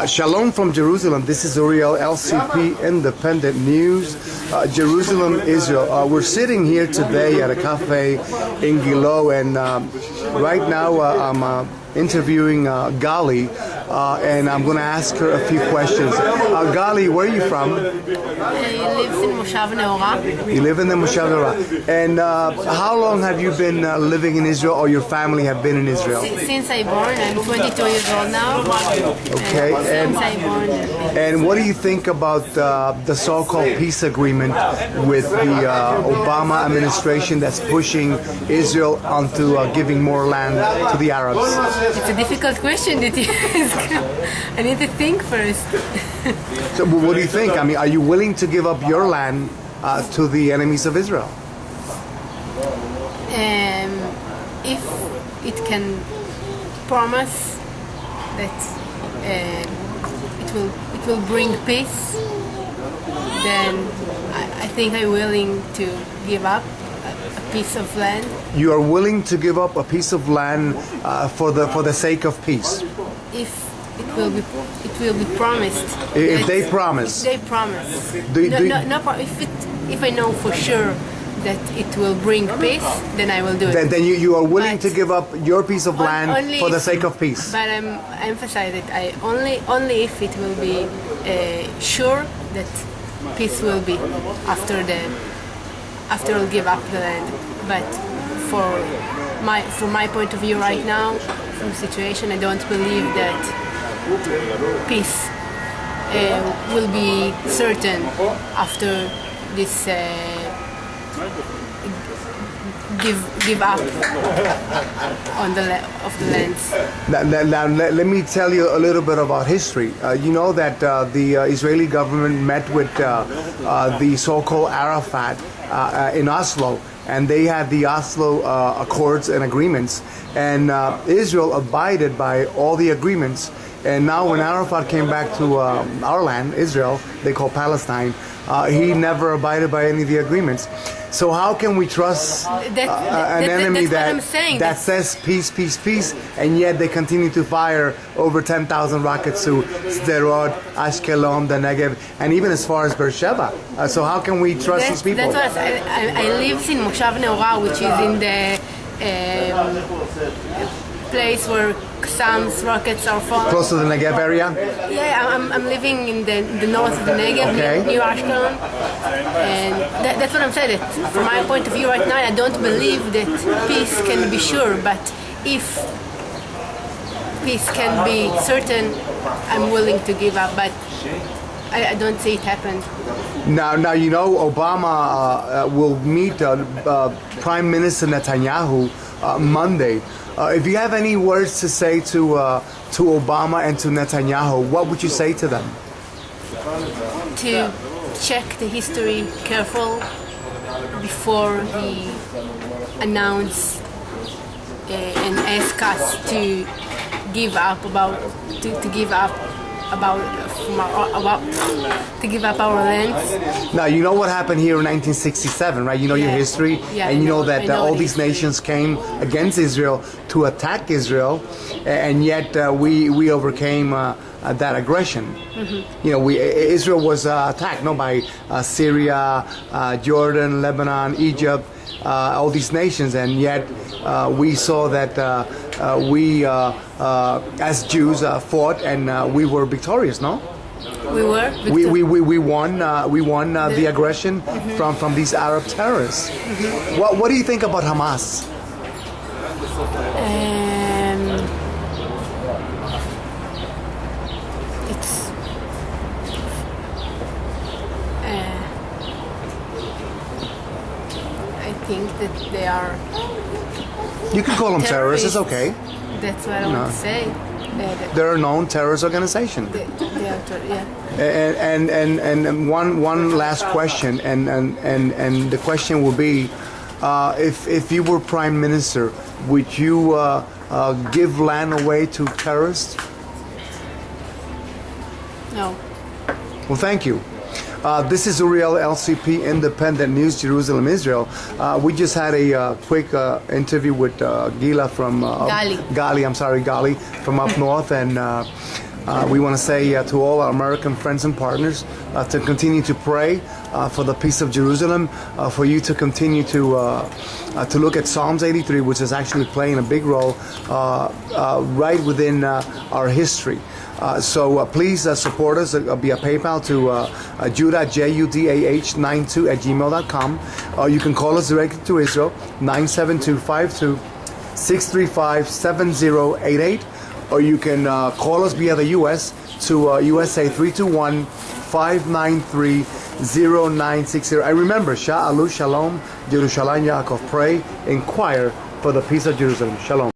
Shalom from Jerusalem. This is Uriel, LCP Independent News, Jerusalem, Israel. We're sitting here today at a cafe in Gilo, and right now I'm interviewing Gali, and I'm going to ask her a few questions. Gali, where are you from? I live in Moshav Neora. You live in the Moshav Neora. And how long have you been living in Israel, or your family have been in Israel? Since I born, I'm 22 years old now. Okay. Since I born. And what do you think about the so-called peace agreement with the Obama administration that's pushing Israel onto giving more land to the Arabs? It's a difficult question that you ask. I need to think first. So what do you think? I mean, are you willing to give up your land to the enemies of Israel? If it can promise that it will bring peace, then I think I'm willing to give up a piece of land. You are willing to give up a piece of land for the sake of peace? If it will be promised. If they promise. If they promise. If I know for sure that it will bring peace, then I will do it. Then you are willing to give up your piece of land for the sake of peace. But I emphasize it. I only if it will be sure that peace will be after I'll give up the land. But from my point of view right now, from the situation, I don't believe that peace will be certain after this give up on the lands. Now, let me tell you a little bit about history. You know that the Israeli government met with the so-called Arafat in Oslo, and they had the Oslo Accords and agreements, and Israel abided by all the agreements. And now when Arafat came back to our land, Israel, they call Palestine, he never abided by any of the agreements. So how can we trust an enemy that says peace, peace, peace, and yet they continue to fire over 10,000 rockets to Sderot, Ashkelon, the Negev, and even as far as Beersheba? So how can we trust these people? That's what I live in Moshav Neora, which is in the place where Qassams rockets are falling. Close to the Negev area? Yeah, I'm living in the north of the Negev, near Ashkelon, and that's what I'm saying. That from my point of view right now, I don't believe that peace can be sure, but if peace can be certain, I'm willing to give up, but I don't see it happen. Now you know Obama will meet Prime Minister Netanyahu Monday. If you have any words to say to Obama and to Netanyahu, what would you say to them? To check the history careful before he announce and ask us to give up our lands. Now, you know what happened here in 1967, right? You know your history, and you know that all these nations came against Israel to attack Israel, and yet we overcame that aggression. Mm-hmm. You know, Israel was attacked, by Syria, Jordan, Lebanon, Egypt, all these nations, and yet we saw that we, as Jews, fought, and we were victorious. No. We were. We won. We won the aggression from these Arab terrorists. Mm-hmm. What do you think about Hamas? I think that they are. You can call them terrorists. It's okay. That's what I want to say. They're a known terrorist organization. Yeah. And one last question, and the question will be, if you were prime minister, would you give land away to terrorists? No. Well, thank you. This is Uriel, LCP, Independent News, Jerusalem, Israel. We just had a quick interview with Gila from Gali from up north, and we want to say to all our American friends and partners to continue to pray for the peace of Jerusalem, for you to continue to look at Psalms 83, which is actually playing a big role right within our history. So please support us via PayPal to Judah, JUDAH92 at gmail.com. You can call us directly to Israel, 972-52-635-7088. Or you can call us via the U.S. to USA 321-593-0960. And remember, Sha'alu Shalom, Yerushalayim Yaakov. Pray, inquire for the peace of Jerusalem. Shalom.